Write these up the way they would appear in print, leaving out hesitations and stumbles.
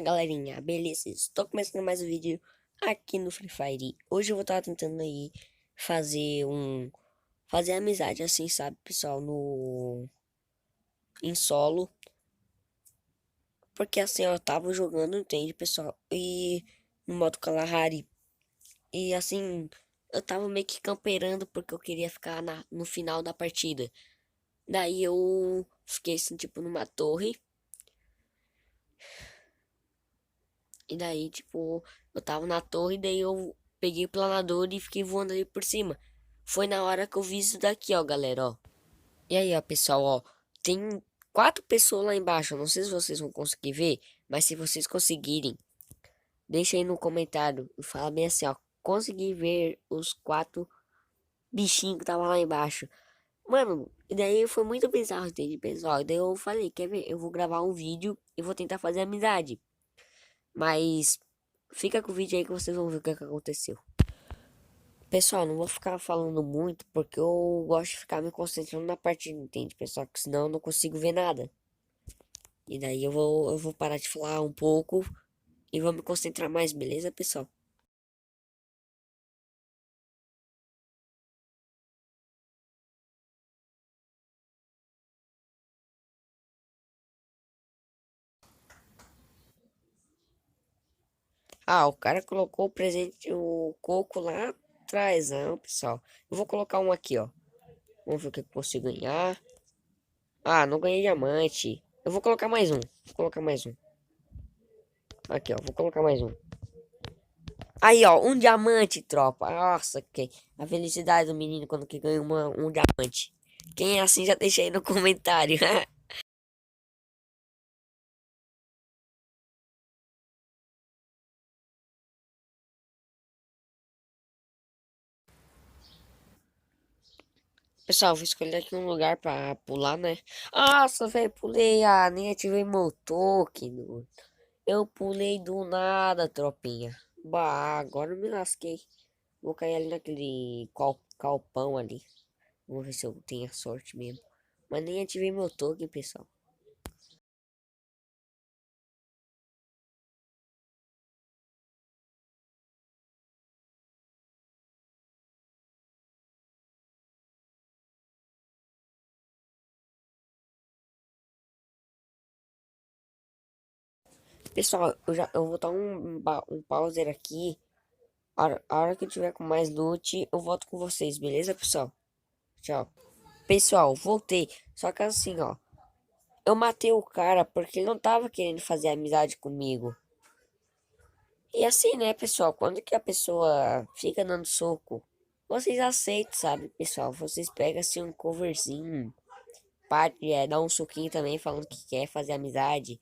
galerinha, beleza? Estou começando mais um vídeo aqui no Free Fire. Hoje eu vou estar tentando aí fazer fazer amizade assim, sabe, pessoal, no em solo, porque assim eu tava jogando, entende, pessoal? E no modo Kalahari e assim eu tava meio que camperando porque eu queria ficar no final da partida. Daí eu fiquei assim, tipo, numa torre. E daí, tipo, eu tava na torre, daí eu peguei o planador e fiquei voando ali por cima. Foi na hora que eu vi isso daqui, ó, galera, ó. E aí, ó, pessoal, ó. Tem quatro pessoas lá embaixo. Eu não sei se vocês vão conseguir ver, mas se vocês conseguirem, deixa aí no comentário e fala bem assim, ó. Consegui ver os quatro bichinhos que estavam lá embaixo. Mano, e daí foi muito bizarro, entende, pessoal? E daí eu falei, quer ver? Eu vou gravar um vídeo e vou tentar fazer amizade. Mas fica com o vídeo aí que vocês vão ver o que que aconteceu. Pessoal, não vou ficar falando muito porque eu gosto de ficar me concentrando na partida, entende, pessoal? Que senão eu não consigo ver nada. E daí eu vou parar de falar um pouco e vou me concentrar mais, beleza, pessoal? Ah, o cara colocou o presente, o coco lá atrás, não, pessoal. Eu vou colocar um aqui, ó. Vamos ver o que eu consigo ganhar. Ah, não ganhei diamante. Eu vou colocar mais um. Vou colocar mais um. Aqui, ó. Vou colocar mais um. Aí, ó, um diamante, tropa. Nossa, que a felicidade do menino quando que ganha um diamante. Quem é assim já deixa aí no comentário. Pessoal, vou escolher aqui um lugar pra pular, né? Nossa, velho, pulei. Ah, nem ativei meu token. Eu pulei do nada, tropinha. Bah, agora eu me lasquei. Vou cair ali naquele calpão ali. Vamos ver se eu tenho a sorte mesmo. Mas nem ativei meu token, pessoal. Pessoal, eu vou dar um pauser aqui. A hora que eu tiver com mais loot, eu volto com vocês, beleza, pessoal? Tchau. Pessoal, voltei. Só que assim, ó. Eu matei o cara porque ele não tava querendo fazer amizade comigo. E assim, né, pessoal? Quando que a pessoa fica dando soco, vocês aceitam, sabe, pessoal? Vocês pegam assim um coverzinho. Dá um soquinho também falando que quer fazer amizade.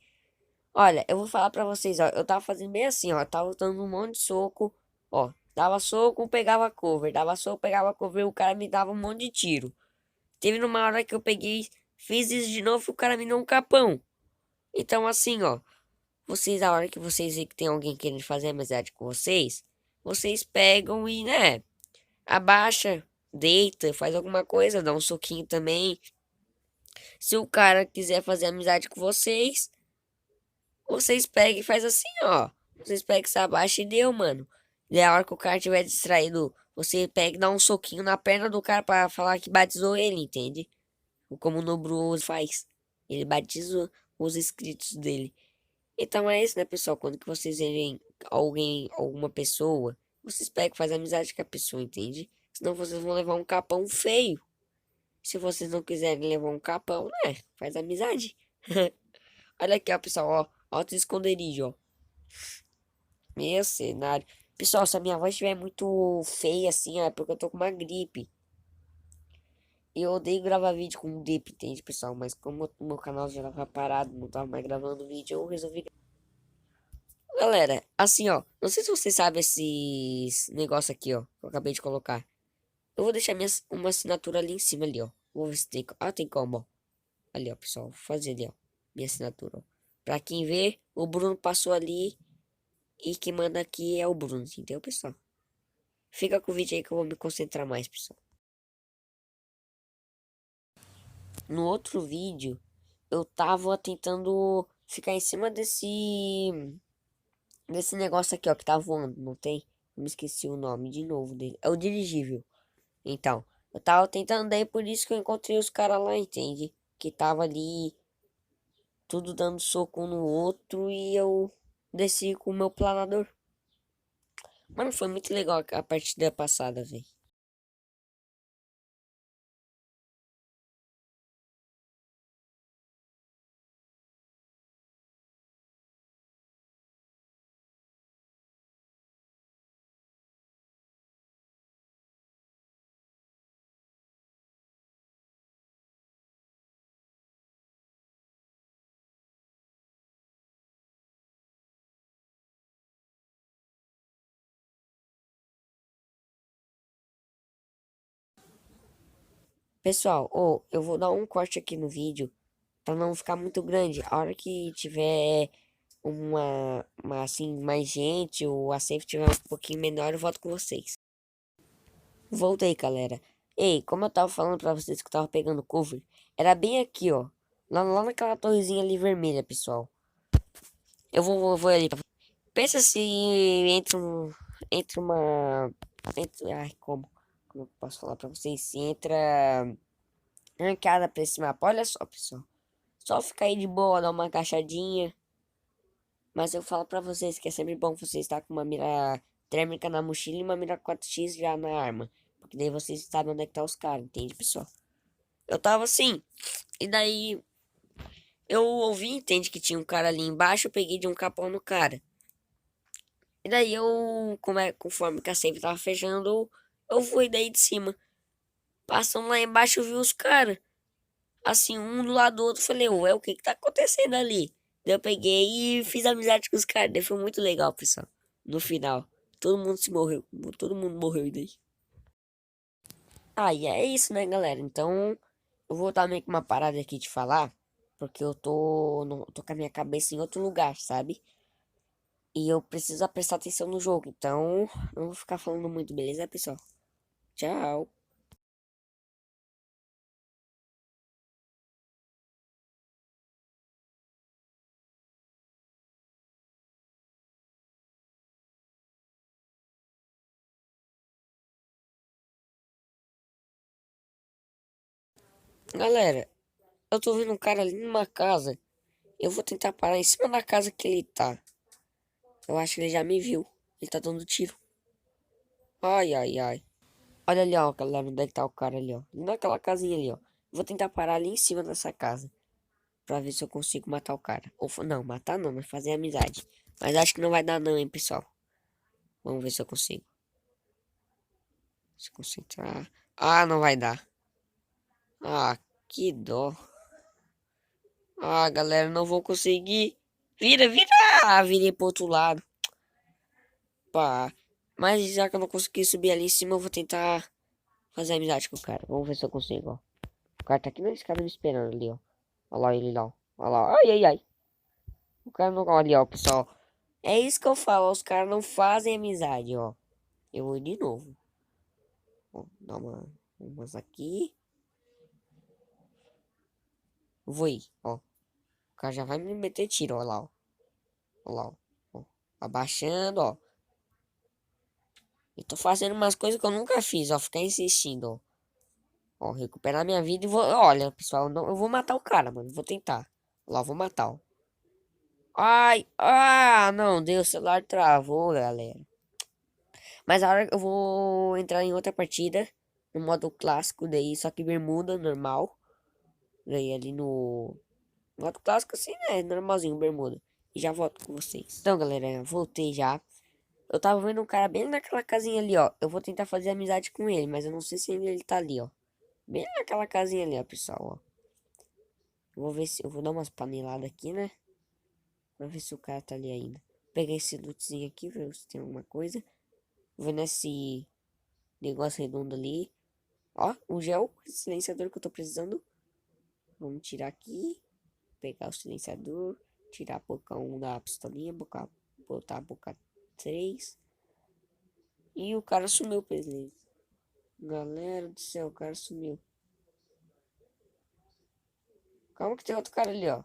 Olha, eu vou falar pra vocês, ó. Eu tava fazendo bem assim, ó. Eu tava dando um monte de soco. Ó, dava soco, pegava cover. Dava soco, pegava cover. O cara me dava um monte de tiro. Teve numa hora que eu peguei, fiz isso de novo e o cara me deu um capão. Então, assim, ó. Vocês, a hora que vocês veem que tem alguém querendo fazer amizade com vocês, vocês pegam e, né, abaixa, deita, faz alguma coisa, dá um soquinho também. Se o cara quiser fazer amizade com vocês, vocês pegam e faz assim, ó. Vocês pegam, se abaixa e deu, mano. E a hora que o cara estiver distraído, você pega e dá um soquinho na perna do cara pra falar que batizou ele, entende? Como o Nobru faz. Ele batiza os inscritos dele. Então é isso, né, pessoal? Quando que vocês verem alguém, alguma pessoa, vocês pegam e fazem amizade com a pessoa, entende? Senão vocês vão levar um capão feio. Se vocês não quiserem levar um capão, né? Faz amizade. Olha aqui, ó, pessoal, ó. Alto esconderijo, ó. Meu cenário. Pessoal, se a minha voz estiver muito feia assim, ó, é porque eu tô com uma gripe. E eu odeio gravar vídeo com gripe, entende, pessoal? Mas como o meu canal já tava parado, não tava mais gravando vídeo, eu resolvi. Galera, assim, ó. Não sei se vocês sabem esses negócio aqui, ó. Que eu acabei de colocar. Eu vou deixar uma assinatura ali em cima, ali, ó. Vou ver se tem. Ah, tem como, ó. Ali, ó, pessoal. Vou fazer ali, ó. Minha assinatura, ó. Pra quem vê, o Bruno passou ali. E quem manda aqui é o Bruno, entendeu, pessoal? Fica com o vídeo aí que eu vou me concentrar mais, pessoal. No outro vídeo, eu tava tentando ficar em cima desse. Desse negócio aqui, ó, que tá voando, não tem? Eu me esqueci o nome de novo dele. É o dirigível. Então, eu tava tentando daí, por isso que eu encontrei os caras lá, entende? Que tava ali, tudo dando soco um no outro e eu desci com o meu planador. Mano, foi muito legal a partida passada, velho. Pessoal, eu vou dar um corte aqui no vídeo pra não ficar muito grande. A hora que tiver assim, mais gente, ou a safe tiver um pouquinho menor, eu volto com vocês. Voltei, galera. Ei, como eu tava falando pra vocês que eu tava pegando cover, era bem aqui, ó. Lá naquela torrezinha ali vermelha, pessoal. Eu vou ali. Pensa se entra uma. Ai, como eu posso falar pra vocês? Se entra arrancada pra esse mapa. Olha só, pessoal. Só ficar aí de boa, dar uma agachadinha. Mas eu falo pra vocês que é sempre bom você estar com uma mira térmica na mochila e uma mira 4x já na arma. Porque daí vocês sabem onde é que tá os caras, entende, pessoal? Eu tava assim, e daí eu ouvi, entende, que tinha um cara ali embaixo, eu peguei de um capão no cara. E daí conforme que a save tava fechando, eu fui daí de cima. Passando lá embaixo, eu vi os caras. Assim, um do lado do outro, falei, ué, o que que tá acontecendo ali? Daí eu peguei e fiz amizade com os caras. Daí foi muito legal, pessoal. No final, todo mundo se morreu. Todo mundo morreu daí. Ah, e é isso, né, galera? Então, eu vou dar meio que uma parada aqui de falar. Porque eu tô, tô com a minha cabeça em outro lugar, sabe? E eu preciso prestar atenção no jogo. Então, não vou ficar falando muito, beleza, pessoal? Tchau. Galera, eu tô vendo um cara ali numa casa. Eu vou tentar parar em cima da casa que ele tá. Eu acho que ele já me viu. Ele tá dando tiro. Ai, ai, ai. Olha ali, ó, galera, onde é que tá o cara ali, ó. Naquela casinha ali, ó. Vou tentar parar ali em cima dessa casa. Pra ver se eu consigo matar o cara. Não, matar não, mas fazer amizade. Mas acho que não vai dar não, hein, pessoal. Vamos ver se eu consigo. Se concentrar. Ah, não vai dar. Ah, que dó. Ah, galera, não vou conseguir. Vira, vira! Ah, virei pro outro lado. Pá. Mas já que eu não consegui subir ali em cima, eu vou tentar fazer amizade com o cara. Vamos ver se eu consigo, ó. O cara tá aqui na escada me esperando ali, ó. Olha lá ele lá, ó. Olha lá. Ai, ai, ai. O cara não... Olha ali, ó, pessoal. É isso que eu falo. Os caras não fazem amizade, ó. Eu vou de novo. Ó, dá umas aqui. Vou ir, ó. O cara já vai me meter tiro, ó lá, ó. Olha lá, ó. Ó. Abaixando, ó. Eu tô fazendo umas coisas que eu nunca fiz, ó. Ficar insistindo, ó. Ó, recuperar minha vida e vou... Olha, pessoal, não... eu vou matar o cara, mano. Vou tentar. Olha lá, vou matar, ó. Ai, não, deu, o celular travou, galera. Mas a hora eu vou entrar em outra partida, no modo clássico, daí só que bermuda normal. Daí ali no modo clássico assim, né, normalzinho, bermuda. E já volto com vocês. Então, galera, voltei já. Eu tava vendo um cara bem naquela casinha ali, ó. Eu vou tentar fazer amizade com ele, mas eu não sei se ainda ele tá ali, ó. Bem naquela casinha ali, ó, pessoal, ó. Eu vou ver se eu vou dar umas paneladas aqui, né? Pra ver se o cara tá ali ainda. Peguei esse lootzinho aqui, ver se tem alguma coisa. Vou nesse negócio redondo ali. Ó, um gel silenciador que eu tô precisando. Vamos tirar aqui. Pegar o silenciador. Tirar a boca um da pistolinha. Botar a boca 3. E o cara sumiu, presidente. Galera do céu, o cara sumiu. Calma que tem outro cara ali, ó.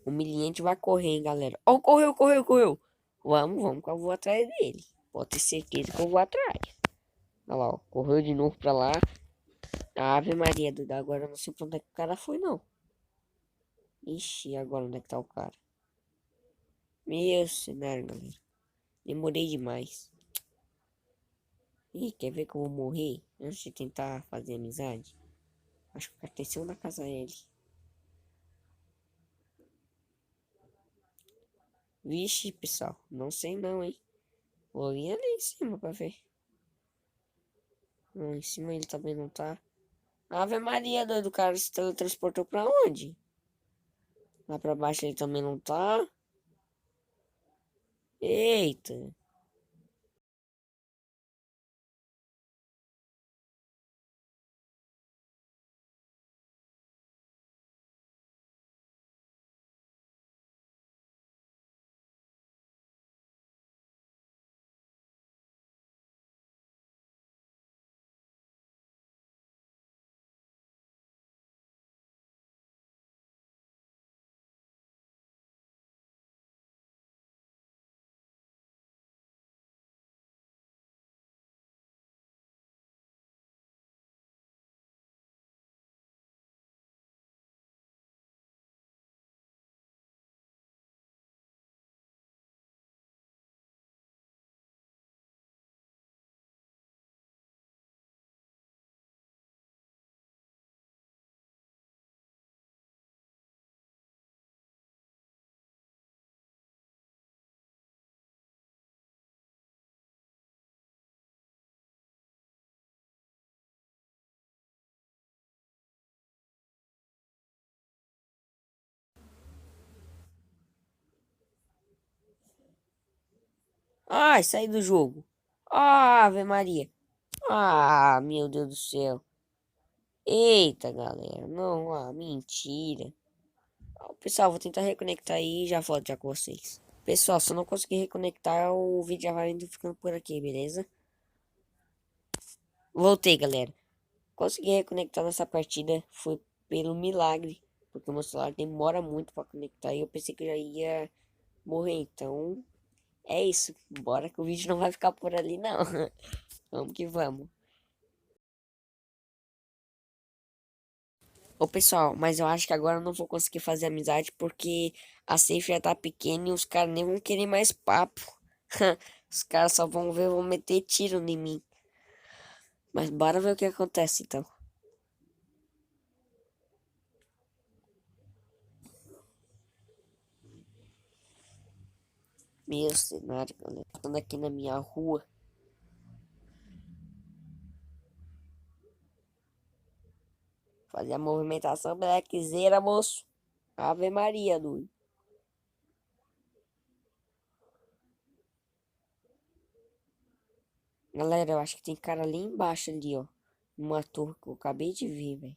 Humilhante vai correr, hein, galera. Ó, correu, correu, correu. Vamos, que eu vou atrás dele. Pode ter certeza que eu vou atrás. Olha lá, ó. Correu de novo pra lá. Ave Maria, Duda. Agora eu não sei pra onde é que o cara foi, não. Ixi, agora onde é que tá o cara? Meu cenário, galera. Demorei demais. Ih, quer ver que eu vou morrer? Antes de tentar fazer amizade? Acho que pertenceu na casa dele. Vixe, pessoal. Não sei não, hein? Vou ir ali em cima pra ver. Não, em cima ele também não tá. Ave Maria, doido. O cara se teletransportou pra onde? Lá pra baixo ele também não tá. Eita. Ai, saí do jogo. Ave Maria. Ah, meu Deus do céu. Eita, galera. Não, mentira. Pessoal, vou tentar reconectar aí e já volto já com vocês. Pessoal, se eu não conseguir reconectar, o vídeo já vai indo ficando por aqui, beleza? Voltei, galera. Consegui reconectar nessa partida. Foi pelo milagre. Porque o meu celular demora muito pra conectar. E eu pensei que eu já ia morrer. Então, é isso. Bora que o vídeo não vai ficar por ali, não. Vamos que vamos. Ô pessoal, mas eu acho que agora eu não vou conseguir fazer amizade porque a safe já tá pequena e os caras nem vão querer mais papo. Os caras só vão ver, vão meter tiro em mim. Mas bora ver o que acontece então. Meu cenário, galera. Passando aqui na minha rua. Fazer a movimentação blackzeira, moço. Ave Maria, doido. Galera, eu acho que tem cara ali embaixo ali, ó. Uma torre que eu acabei de ver, velho.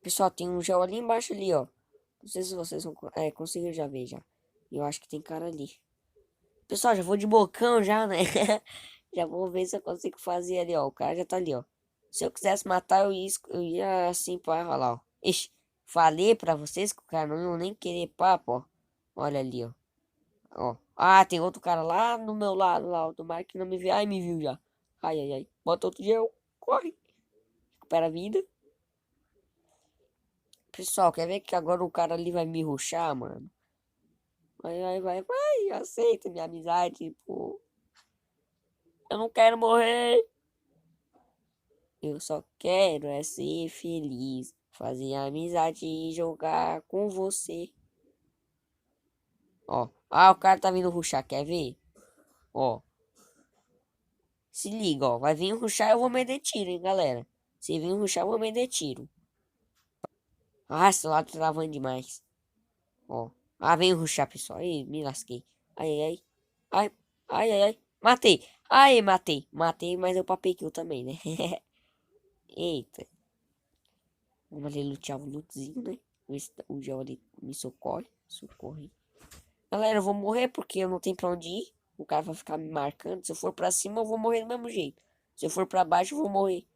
Pessoal, tem um gel ali embaixo ali, ó. Não sei se vocês vão conseguir já ver já. Eu acho que tem cara ali. Pessoal, já vou de bocão já, né? Já vou ver se eu consigo fazer ali, ó. O cara já tá ali, ó. Se eu quisesse matar, eu ia assim, pá, olha lá, ó. Ixi, falei pra vocês que o cara não ia nem querer papo, ó. Olha ali, ó. Ó. Ah, tem outro cara lá no meu lado, lá, o do Mark que não me viu. Ai, me viu já. Ai, ai, ai. Bota outro gel. Corre. Recupera a vida. Pessoal, quer ver que agora o cara ali vai me rushar, mano? Vai. Aceita minha amizade, pô. Eu não quero morrer. Eu só quero é ser feliz, fazer amizade e jogar com você. Ó, o cara tá vindo rushar, quer ver? Ó, se liga, ó, vai vir rushar, eu vou meter tiro, hein, galera. Se vir rushar, eu vou meter tiro. Ah, esse lado tá travando demais. Ó, vem rushar, pessoal. Ih, me lasquei. Ai. Ai, ai. Matei. Ai, matei. Matei, mas eu papei kill também, né? Eita. Vamos ali lutear o lootzinho, né? Ver se o gel ali me socorre. Socorre. Galera, eu vou morrer porque eu não tenho pra onde ir. O cara vai ficar me marcando. Se eu for pra cima, eu vou morrer do mesmo jeito. Se eu for pra baixo, eu vou morrer.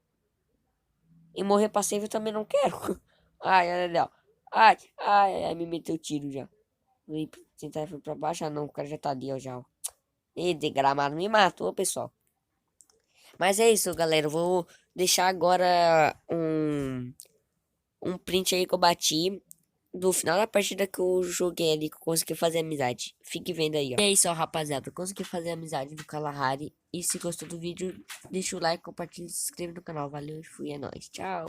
E morrer pra save eu também não quero. Ai, olha ali, ó. Ai, ai, ai, me meteu tiro já. Vou tentar ir pra baixo. Ah, não, o cara já tá ali, ó, já. Ó. Ih, desgramado me matou, pessoal. Mas é isso, galera. Eu vou deixar agora um print aí que eu bati do final da partida que eu joguei ali, que eu consegui fazer amizade. Fique vendo aí, ó. E é isso, ó, rapaziada. Eu consegui fazer amizade do Kalahari. E se gostou do vídeo, deixa o like, compartilha e se inscreve no canal. Valeu, fui, é nóis. Tchau.